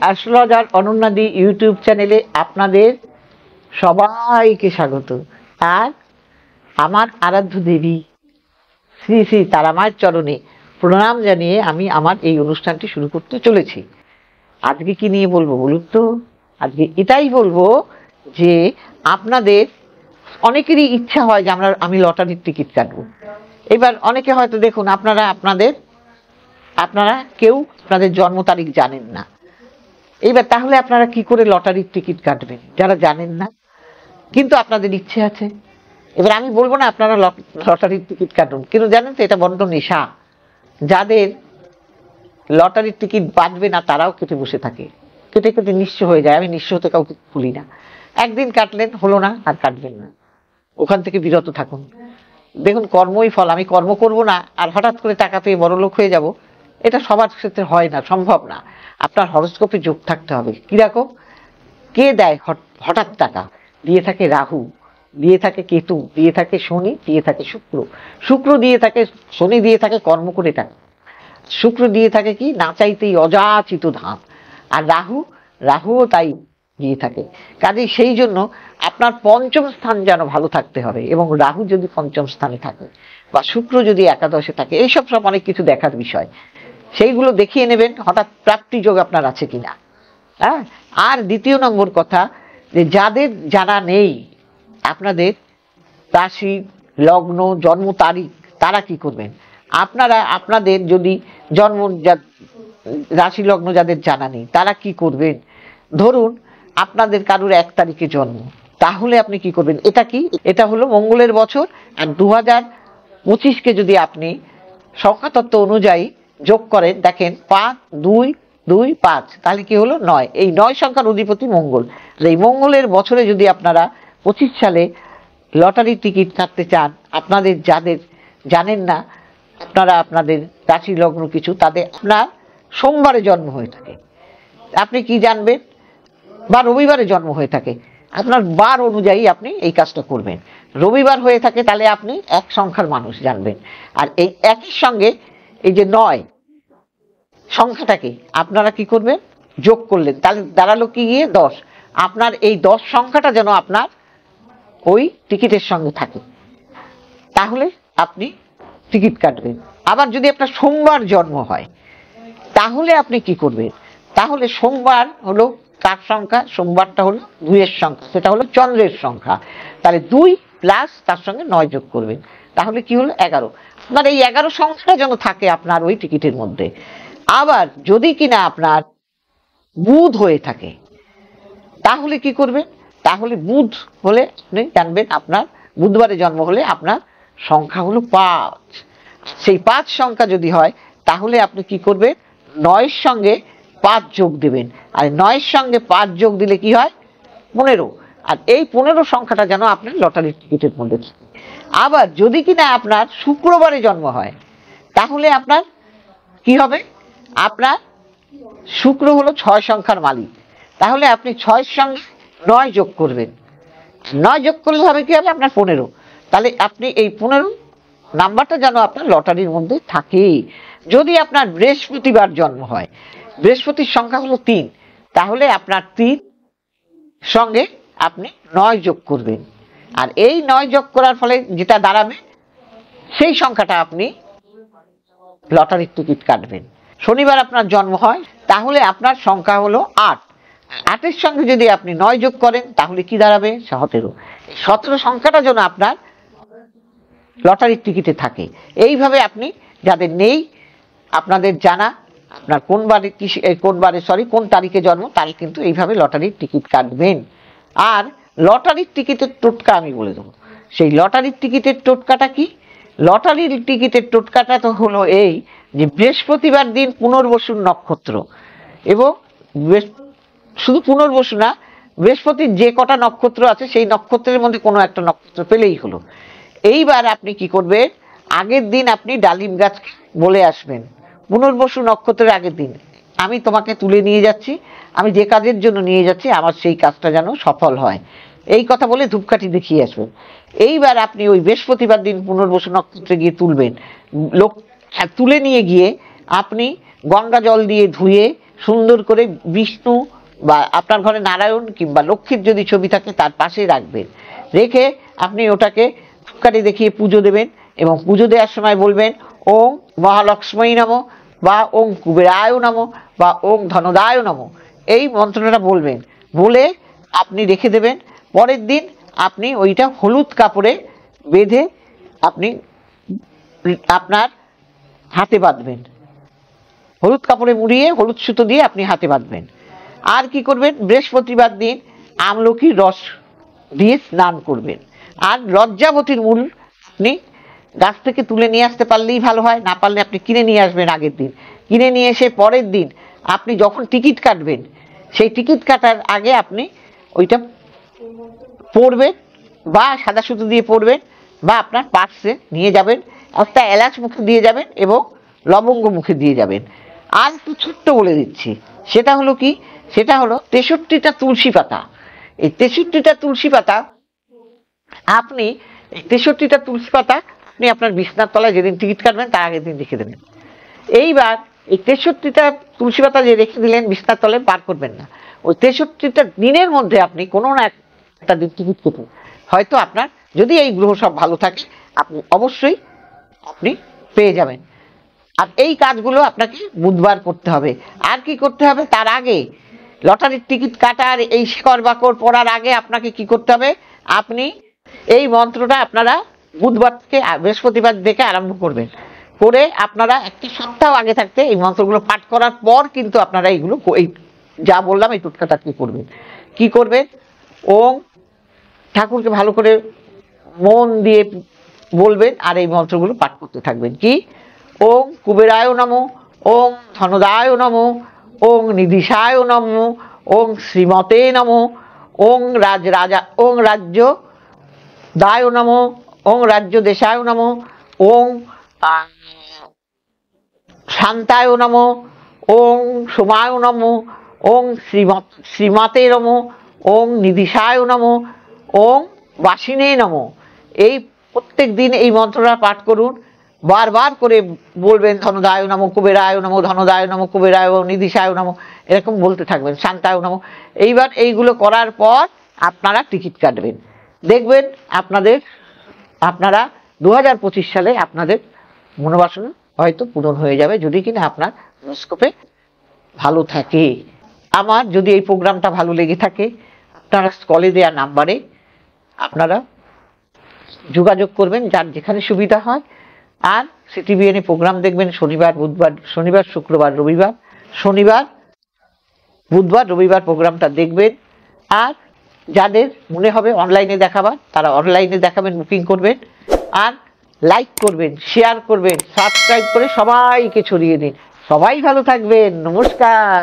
Astrologer অনন্যাদি YouTube চ্যানেলে আপনাদের সবাইকে স্বাগত। আর আমার আরাধ্য দেবী শ্রী শ্রী তারামায়ের চরণে প্রণাম জানিয়ে আমি আমার এই অনুষ্ঠানটি শুরু করতে চলেছি। আজকে কি নিয়ে বলবো বলুন তো? আজকে এটাই বলবো যে আপনাদের অনেকেরই ইচ্ছা হয় যে আমি লটারির টিকিট কাটবো। এবার অনেকে হয়তো দেখুন আপনারা কেউ আপনাদের জন্ম তারিখ জানেন না। এইবার তাহলে আপনারা কি করে লটারির টিকিট কাটবেন যারা জানেন না, কিন্তু আপনাদের ইচ্ছে আছে। এবার আমি বলবো না আপনারা লটারির টিকিট কাটুন, কিন্তু জানেন তো এটা বড্ড নেশা। যাদের লটারির টিকিট বাঁচবে না তারাও কেটে বসে থাকে, কেটে কেটে নিঃস্ব হয়ে যায়। আমি নিঃস্ব হতে কাউকে ভুলি না। একদিন কাটলেন, হলো না, আর কাটবেন না, ওখান থেকে বিরত থাকুন। দেখুন, কর্মই ফল। আমি কর্ম করব না আর হঠাৎ করে টাকা পেয়ে বড়লোক হয়ে যাব, এটা সবার ক্ষেত্রে হয় না, সম্ভব না। আপনার হরোস্কোপে যোগ থাকতে হবে। কিরকম? কে দেয় হঠাৎ টাকা? দিয়ে থাকে রাহু, দিয়ে থাকে কেতু, দিয়ে থাকে শনি, দিয়ে থাকে শুক্র দিয়ে থাকে, শনি দিয়ে থাকে কর্ম করে টাকা, শুক্র দিয়ে থাকে কি না চাইতেই অযাচিত ধাম, আর রাহুও তাই দিয়ে থাকে। কাজেই সেই জন্য আপনার পঞ্চম স্থান যেন ভালো থাকতে হবে, এবং রাহু যদি পঞ্চম স্থানে থাকে বা শুক্র যদি একাদশে থাকে, এইসব সব অনেক কিছু দেখার বিষয়। সেইগুলো দেখিয়ে নেবেন হঠাৎ প্রাপ্তি যোগ আপনার আছে কিনা। হ্যাঁ। আর দ্বিতীয় নম্বর কথা, যে যাদের জানা নেই আপনাদের রাশি লগ্ন জন্ম তারিখ, তারা কি করবেন? আপনাদের যদি রাশি লগ্ন যাদের জানা নেই তারা কি করবেন? ধরুন আপনাদের কারুর 1 তারিখে জন্ম, তাহলে আপনি কি করবেন? এটা হলো মঙ্গলের বছর। আর 2025কে যদি আপনি সংখ্যাতত্ত্ব অনুযায়ী যোগ করেন, দেখেন 5 2 2 5, তাহলে কি হলো 9। এই 9 সংখ্যার অধিপতি মঙ্গল। এই মঙ্গলের বছরে যদি আপনারা 25 সালে লটারির টিকিট কাটতে চান, আপনাদের যাদের জানেন না আপনারা আপনাদের রাশি লগ্ন কিছু, তাদের আপনার সোমবারে জন্ম হয়ে থাকে, আপনি কি জানবেন? বা রবিবারে জন্ম হয়ে থাকে, আপনার বার অনুযায়ী আপনি এই কাজটা করবেন। রবিবার হয়ে থাকে তাহলে আপনি 1 সংখ্যার মানুষ জানবেন। আর এই একই সঙ্গে এই যে 9 সংখ্যাটাকে আপনারা কি করবেন? যোগ করলেন, তাহলে দাঁড়ালো কি গিয়ে 10। আপনার এই 10 সংখ্যাটা যেন আপনার ওই টিকিটের সঙ্গে থাকে, তাহলে আপনি টিকিট কাটবেন। আবার যদি আপনার সোমবার জন্ম হয়, তাহলে আপনি কি করবেন? তাহলে সোমবার হলো কার সংখ্যা? সোমবারটা হলো 2 এর সংখ্যা, সেটা হলো চন্দ্রের সংখ্যা। তাহলে 2 প্লাস তার সঙ্গে 9 যোগ করবেন, তাহলে কি হলো 11। আপনার এই 11 সংখ্যাটা যেন থাকে আপনার ওই টিকিটের মধ্যে। আবার যদি কিনা আপনার বুধ হয়ে থাকে, তাহলে কি করবেন? তাহলে বুধ হলে আপনি জানবেন আপনার বুধবারে জন্ম হলে আপনার সংখ্যা হলো 5। সেই 5 সংখ্যা যদি হয়, তাহলে আপনি কি করবেন? 9 সঙ্গে 5 যোগ দেবেন। আর 9 সঙ্গে 5 যোগ দিলে কি হয়? 15। আর এই 15 সংখ্যাটা যেন আপনার লটারির টিকিটের মধ্যে থাকে। আবার যদি কিনা আপনার শুক্রবারে জন্ম হয়, তাহলে আপনার কি হবে? আপনার শুক্র হলো 6 সংখ্যার মালিক, তাহলে আপনি 6 সঙ্গে 9 যোগ করবেন। 9 যোগ করলে হবে কি হবে? আপনার 15। তাহলে আপনি এই 15 নাম্বারটা যেন আপনার লটারির মধ্যে থাকে। যদি আপনার বৃহস্পতিবার জন্ম হয়, বৃহস্পতির সংখ্যা হলো 3, তাহলে আপনার 3 সঙ্গে আপনি 9 যোগ করবেন। আর এই 9 যোগ করার ফলে যেটা দাঁড়াবে, সেই সংখ্যাটা আপনি লটারির টিকিট কাটবেন। শনিবার আপনার জন্ম হয়, তাহলে আপনার সংখ্যা হলো 8। 8-এর সঙ্গে যদি আপনি 9 যোগ করেন, তাহলে কি দাঁড়াবে? 17। 17 সংখ্যাটা যেন আপনার লটারির টিকিটে থাকে। এইভাবে আপনি যাদের নেই, আপনাদের জানা আপনার কোন তারিখে জন্ম, তারা কিন্তু এইভাবে লটারির টিকিট কাটবেন। আর লটারির টিকিটের টোটকা আমি বলে দেবো। সেই লটারির টিকিটের টোটকাটা কি? লটারির টিকিটের টোটকাটা তো হলো এই যে বৃহস্পতিবার দিন পুনর্বসুর নক্ষত্র, এবং শুধু পুনর্বসু না, বৃহস্পতির যে কটা নক্ষত্র আছে সেই নক্ষত্রের মধ্যে কোনো একটা নক্ষত্র পেলেই হলো। এইবার আপনি কি করবেন? আগের দিন আপনি ডালিম গাছকে বলে আসবেন, পুনর্বসু নক্ষত্রের আগের দিন, আমি তোমাকে তুলে নিয়ে যাচ্ছি, আমি যে কাজের জন্য নিয়ে যাচ্ছি আমার সেই কাজটা যেন সফল হয়, এই কথা বলে ধূপকাঠি দেখিয়ে আসবেন। এইবার আপনি ওই বৃহস্পতিবার দিন পুনর্বসু নক্ষত্রে গিয়ে তুলবেন। তুলে নিয়ে গিয়ে আপনি গঙ্গা জল দিয়ে ধুয়ে সুন্দর করে বিষ্ণু বা আপনার ঘরে নারায়ণ কিংবা লক্ষ্মীর যদি ছবি থাকে তার পাশে রাখবেন। রেখে আপনি ওটাকে ধূপকাঠি দেখিয়ে পুজো দেবেন এবং পুজো দেওয়ার সময় বলবেন ওং মহালক্ষ্মী নমঃ বা ওং কুবেরায় নমঃ বা ওং ধনদায় নমঃ। এই মন্ত্রটা বলবেন, বলে আপনি রেখে দেবেন। পরের দিন আপনি ওইটা হলুদ কাপড়ে বেঁধে আপনি আপনার হাতে বাঁধবেন, হলুদ কাপড়ে মুড়িয়ে হলুদ সুতো দিয়ে আপনি হাতে বাঁধবেন। আর কি করবেন, বৃহস্পতিবার দিন আমলকির রস দিয়ে স্নান করবেন। আর লজ্জাবতীর মূল আপনি গাছ থেকে তুলে নিয়ে আসতে পারলেই ভালো হয়, না পারলে আপনি কিনে নিয়ে আসবেন আগের দিন। কিনে নিয়ে এসে পরের দিন আপনি যখন টিকিট কাটবেন, সেই টিকিট কাটার আগে আপনি ওইটা পড়বেন বা সাদা সুতো দিয়ে পড়বেন বা আপনার পার্সে নিয়ে যাবেন। একটা এলাচ মুখে দিয়ে যাবেন এবং লবঙ্গ মুখে দিয়ে যাবেন। আর একটু ছোট্ট বলে দিচ্ছি, সেটা হলো কি, সেটা হলো 63টা তুলসী পাতা। এই 63টা তুলসী পাতা আপনি আপনি আপনার বিছনার তলায় যেদিন টিকিট কাটবেন তার আগের দিন রেখে দেবেন। এইবার এই 63টা তুলসী পাতা যে রেখে দিলেন বিছনার তলায় পার করবেন না। ওই 63টা দিনের মধ্যে আপনি কোনো না একটা দিন টিকিট কেটে, হয়তো আপনার যদি এই গ্রহ সব ভালো থাকে আপনি অবশ্যই আপনি পেয়ে যাবেন। আর এই কাজগুলো আপনাকে বুধবার করতে হবে। আর কি করতে হবে, তার আগে লটারির টিকিট কাটার এই শিকড় বাকড় পড়ার আগে আপনাকে কি করতে হবে, আপনি এই মন্ত্রটা আপনারা বুধবার থেকে বৃহস্পতিবার থেকে আরম্ভ করবেন। করে আপনারা একটি সপ্তাহ আগে থাকতে এই মন্ত্রগুলো পাঠ করার পর কিন্তু আপনারা এইগুলো এই যা বললাম এই টোটকাটা কি করবেন। কি করবেন, ওং ঠাকুরকে ভালো করে মন দিয়ে বলবেন আর এই মন্ত্রগুলো পাঠ করতে থাকবেন। কি, ওং কুবেরায় নমঃ, ওং ধনদায় নমঃ, ওং নিধিশায় নমঃ, ওং শ্রীমতে নমঃ, ওং রাজ্য দায় নমঃ, ওং রাজ্য দেশায় নমঃ, ওং শান্তায় নমঃ, ওং সোমায় নমঃ, ওং শ্রীমতে নমঃ, ওং নিধিশায় নমঃ, ওং বাসিনে নমঃ। এই প্রত্যেক দিন এই মন্ত্রটা পাঠ করুন, বারবার করে বলবেন ধনদায় নমঃ, কুবেরায় নমঃ, ধনদায় নমঃ, কুবেরায় নিধিশায় নমঃ, এরকম বলতে থাকবেন, শান্তায় নমঃ। এইবার এইগুলো করার পর আপনারা টিকিট কাটবেন। দেখবেন আপনারা 2025 সালে আপনাদের মনোবাসনা হয়তো পূরণ হয়ে যাবে, যদি কিনা আপনার হরোস্কোপে ভালো থাকে। আমার যদি এই প্রোগ্রামটা ভালো লেগে থাকে আপনারা স্কলে দেওয়া নাম্বারে আপনারা যোগাযোগ করবেন, যার যেখানে সুবিধা হয়। আর সিটিভিএনে প্রোগ্রাম দেখবেন শনিবার শুক্রবার রবিবার, বুধবার রবিবার প্রোগ্রামটা দেখবেন। আর যাদের মনে হবে অনলাইনে দেখাবার তারা অনলাইনে দেখাবেন, বুকিং করবেন। আর লাইক করবেন, শেয়ার করবেন, সাবস্ক্রাইব করে সবাইকে ছড়িয়ে দিন। সবাই ভালো থাকবেন, নমস্কার।